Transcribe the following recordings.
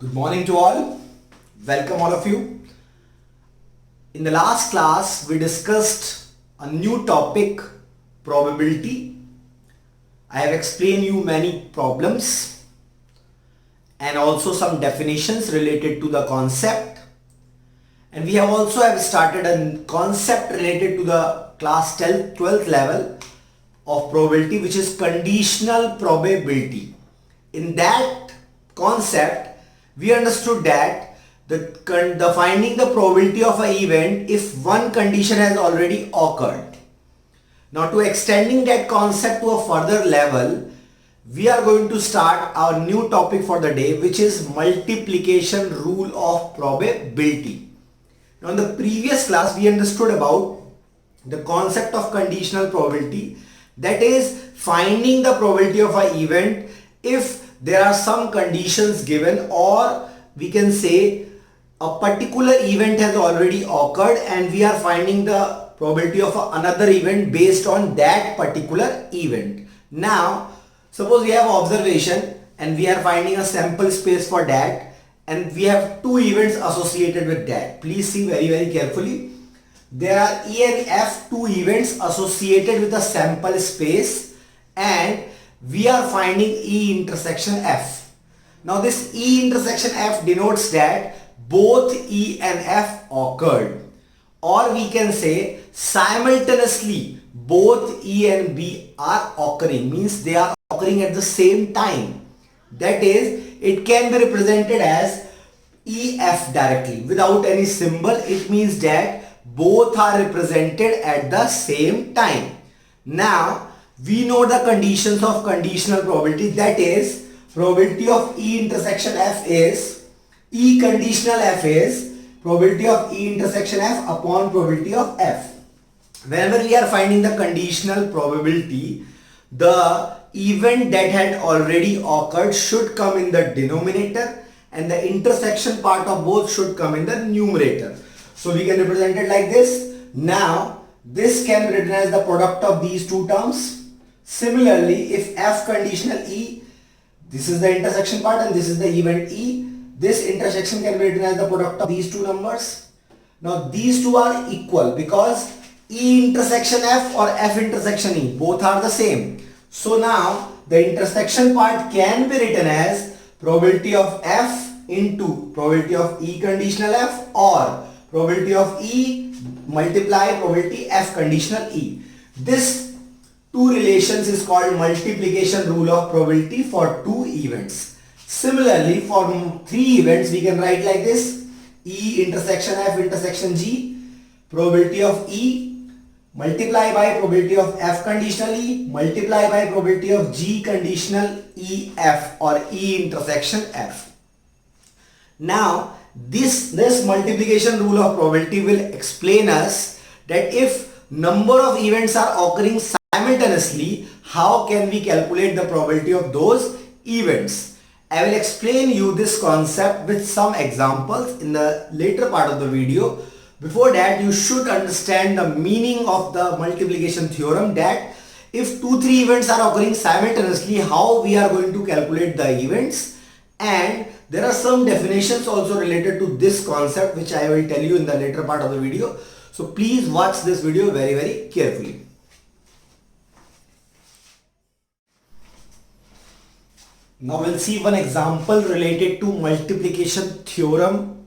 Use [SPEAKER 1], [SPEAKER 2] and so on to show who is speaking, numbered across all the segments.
[SPEAKER 1] Good morning to all. Welcome all of you. In the last class, we discussed a new topic, probability. I have explained you many problems and also some definitions related to the concept. And we have also started a concept related to the class 12th level of probability, which is conditional probability. In that concept, we understood that the finding the probability of an event if one condition has already occurred. Now, to extending that concept to a further level, we are going to start our new topic for the day, which is multiplication rule of probability. Now, in the previous class, we understood about the concept of conditional probability, that is finding the probability of an event if there are some conditions given, or we can say a particular event has already occurred and we are finding the probability of another event based on that particular event. Now, suppose we have observation and we are finding a sample space for that, and we have two events associated with that. Please see very carefully. There are E and F, two events associated with a sample space, and we are finding E intersection F. Now this E intersection F denotes that both E and F occurred, or we can say simultaneously both E and B are occurring, means they are occurring at the same time. That is, it can be represented as EF directly without any symbol. It means that both are represented at the same time. Now we know the conditions of conditional probability, that is probability of E intersection F is E conditional F is probability of E intersection F upon probability of F. Whenever we are finding the conditional probability, the event that had already occurred should come in the denominator and the intersection part of both should come in the numerator. So we can represent it like this. Now this can be written as the product of these two terms. Similarly, if F conditional E, this is the intersection part and this is the event E, this intersection can be written as the product of these two numbers. Now these two are equal because E intersection F or F intersection E, both are the same. So now the intersection part can be written as probability of F into probability of E conditional F, or probability of E multiply probability F conditional E. This two relations is called multiplication rule of probability for two events. Similarly, for three events we can write like this: E intersection F intersection G, probability of E multiply by probability of F conditional E multiply by probability of G conditional EF or E intersection F. Now this multiplication rule of probability will explain us that if number of events are occurring simultaneously, how can we calculate the probability of those events? I will explain you this concept with some examples in the later part of the video. Before that, you should understand the meaning of the multiplication theorem, that if 2-3 events are occurring simultaneously, how we are going to calculate the events. And there are some definitions also related to this concept which I will tell you in the later part of the video. So please watch this video very carefully. Now we'll see one example related to multiplication theorem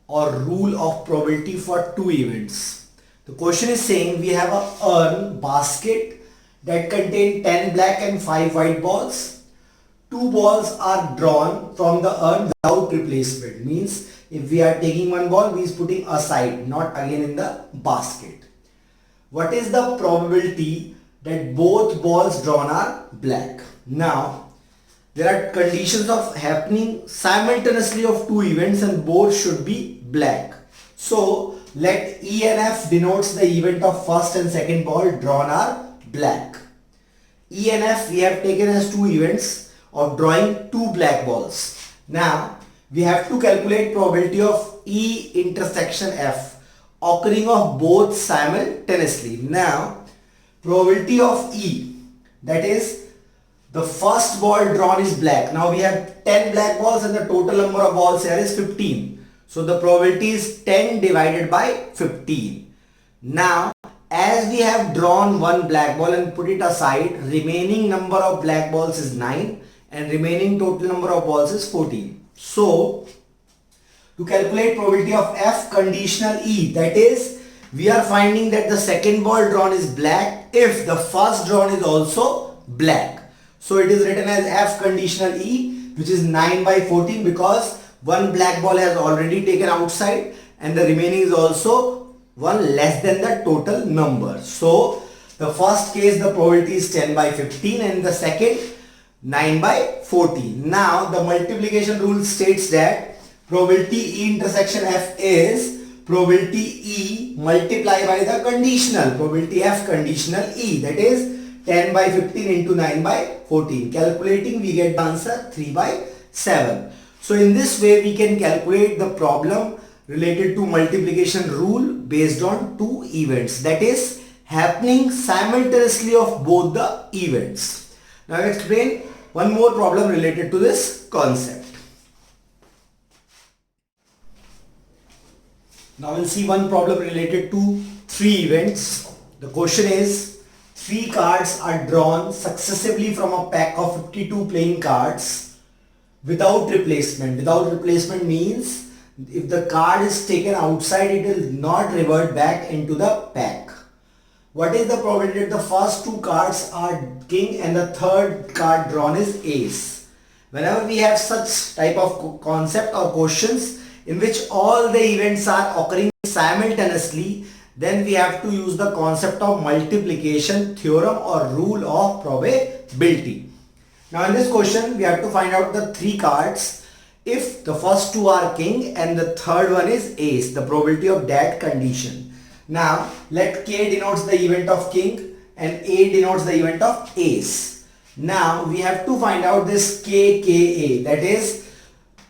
[SPEAKER 1] or rule of probability for two events. The question is saying we have a urn basket that contain 10 black and 5 white balls. Two balls are drawn from the urn without replacement, means if we are taking one ball, we is putting aside, not again in the basket. What is the probability that both balls drawn are black? Now there are conditions of happening simultaneously of two events and both should be black. So let E and F denotes the event of first and second ball drawn are black. E and F we have taken as two events of drawing two black balls. Now we have to calculate probability of E intersection F occurring of both simultaneously. Now probability of E, that is the first ball drawn is black. Now we have 10 black balls and the total number of balls here is 15. So the probability is 10 divided by 15. Now as we have drawn one black ball and put it aside, remaining number of black balls is 9 and remaining total number of balls is 14. So to calculate probability of F conditional E, that is, we are finding that the second ball drawn is black if the first drawn is also black. So it is written as F conditional E, which is 9 by 14, because one black ball has already taken outside and the remaining is also one less than the total number. So the first case the probability is 10 by 15 and the second 9 by 14. Now the multiplication rule states that probability E intersection F is probability E multiplied by the conditional, probability F conditional E, that is 10 by 15 into 9 by 14. Calculating, we get the answer 3 by 7. So in this way we can calculate the problem related to multiplication rule based on two events, that is happening simultaneously of both the events. Now I will explain one more problem related to this concept. Now we'll see one problem related to three events. The question is, three cards are drawn successively from a pack of 52 playing cards without replacement. Without replacement means if the card is taken outside, it will not revert back into the pack. What is the probability that the first two cards are king and the third card drawn is ace? Whenever we have such type of concept or questions in which all the events are occurring simultaneously, then we have to use the concept of multiplication theorem or rule of probability. Now in this question we have to find out the three cards. If the first two are king and the third one is ace, the probability of that condition. Now let K denotes the event of king and A denotes the event of ace. Now we have to find out this KKA, that is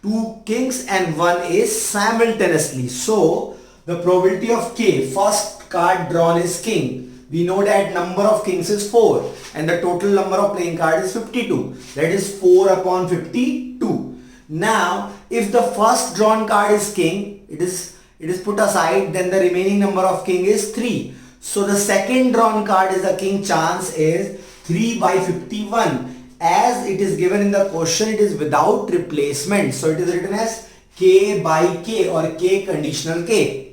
[SPEAKER 1] two kings and one ace simultaneously. So the probability of K, first card drawn is king. We know that number of kings is 4 and the total number of playing cards is 52. That is 4 upon 52. Now if the first drawn card is king, it is put aside, then the remaining number of king is 3. So the second drawn card is a king, chance is 3 by 51. As it is given in the question, it is without replacement. So it is written as K by K or K conditional K.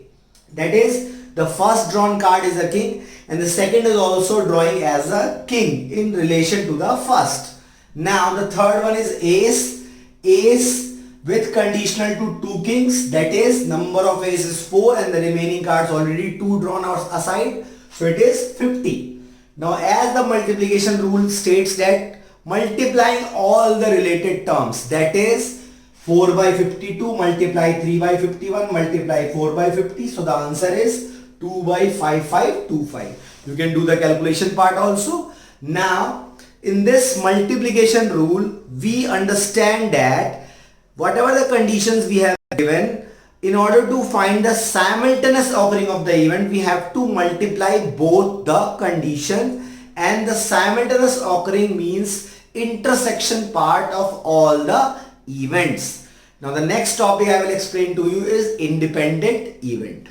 [SPEAKER 1] That is, the first drawn card is a king and the second is also drawing as a king in relation to the first. Now the third one is ace. Ace with conditional to two kings, that is number of ace is 4 and the remaining cards already 2 drawn aside, so it is 50. Now as the multiplication rule states that multiplying all the related terms, that is 4 by 52 multiply 3 by 51 multiply 4 by 50, so the answer is 2 by 5525. You can do the calculation part also. Now in this multiplication rule, we understand that whatever the conditions we have given, in order to find the simultaneous occurring of the event, we have to multiply both the condition, and the simultaneous occurring means intersection part of all the events. Now the next topic I will explain to you is independent event.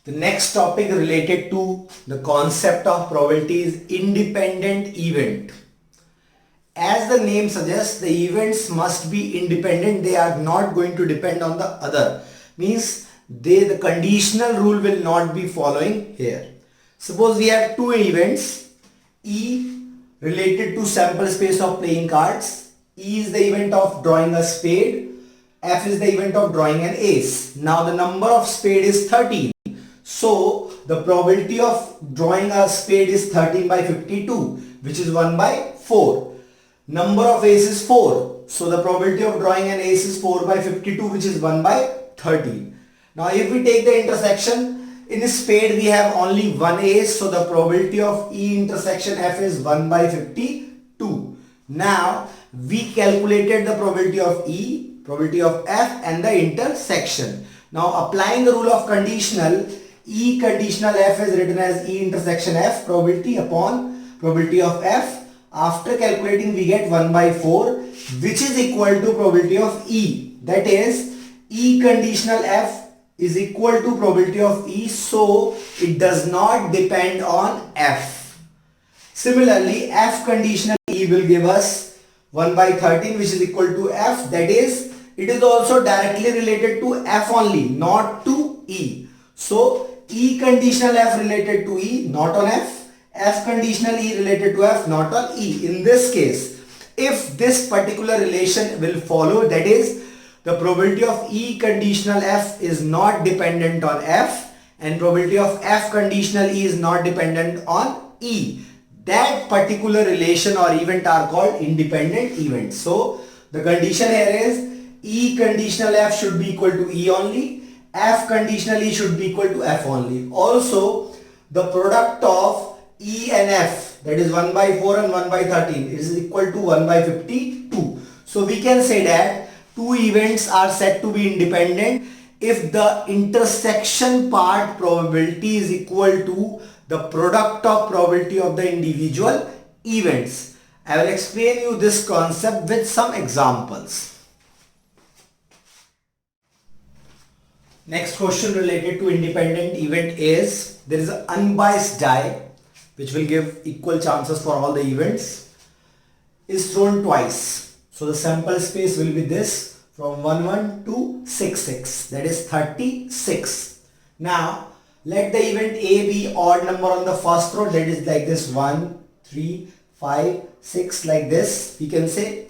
[SPEAKER 1] The next topic related to the concept of probability is independent event. As the name suggests, the events must be independent. They are not going to depend on the other. Means the conditional rule will not be following here. Suppose we have two events, E related to sample space of playing cards. E is the event of drawing a spade. F is the event of drawing an ace. Now the number of spade is 13. So the probability of drawing a spade is 13 by 52, which is 1 by 4. Number of ace is 4. So the probability of drawing an ace is 4 by 52, which is 1 by 13. Now if we take the intersection, in spade we have only one ace. So the probability of E intersection F is 1 by 52. Now we calculated the probability of E, probability of F and the intersection. Now applying the rule of conditional, E conditional F is written as E intersection F probability upon probability of F. After calculating we get 1 by 4 which is equal to probability of E. That is E conditional F is equal to probability of E, so it does not depend on F. Similarly, F conditional E will give us 1 by 13 which is equal to F. That is, it is also directly related to F only, not to E. So E conditional F related to E, not on F. F conditional E related to F, not on E. In this case, if this particular relation will follow, that is, the probability of E conditional F is not dependent on F and probability of F conditional E is not dependent on E, that particular relation or event are called independent events. So the condition here is E conditional F should be equal to E only, F conditional E should be equal to F only. Also, the product of E and F, that is 1 by 4 and 1 by 13, is equal to 1 by 52. So we can say that two events are said to be independent if the intersection part probability is equal to the product of probability of the individual events. I will explain you this concept with some examples. Next question related to independent event is, there is an unbiased die which will give equal chances for all the events, is thrown twice. So the sample space will be this, from 1 1 to 6 6, that is 36. Now let the event A be odd number on the first row, that is like this 1 3 5 6, like this we can say,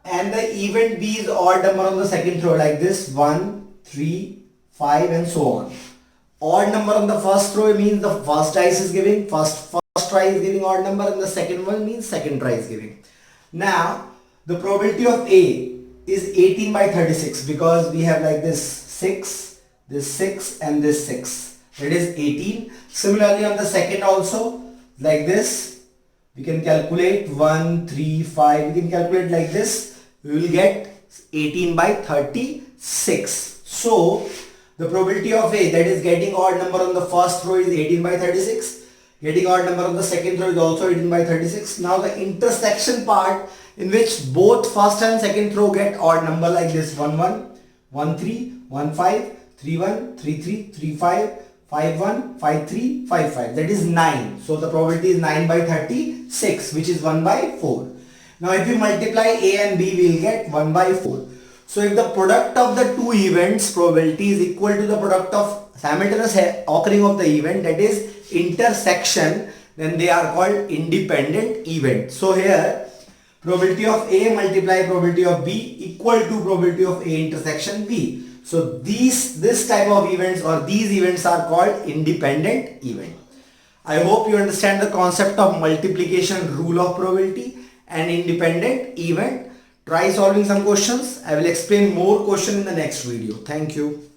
[SPEAKER 1] and the event B is odd number on the second row, like this 1 3 5 and so on. Odd number on the first row means the first dice is giving, first try is giving odd number, and the second one means second try is giving. Now the probability of A is 18 by 36 because we have like this 6, this 6 and this 6, that is 18. Similarly on the second also, like this we can calculate 1 3 5, we can calculate like this, we will get 18 by 36. So the probability of A, that is getting odd number on the first row, is 18 by 36. Getting odd number on the second row is also 18 by 36. Now the intersection part in which both first and second row get odd number, like this 1 1, 1 3, 1 5, 3 1, 3 3, 3 5, 5 1, 5 3, 5 5. That is 9. So the probability is 9 by 36, which is 1 by 4. Now if we multiply A and B, we will get 1 by 4. So if the product of the two events probability is equal to the product of simultaneous occurring of the event, that is intersection, then they are called independent event. So here probability of A multiply probability of B equal to probability of A intersection B. So this type of events or these events are called independent event. I hope you understand the concept of multiplication rule of probability and independent event. Try solving some questions. I will explain more questions in the next video. Thank you.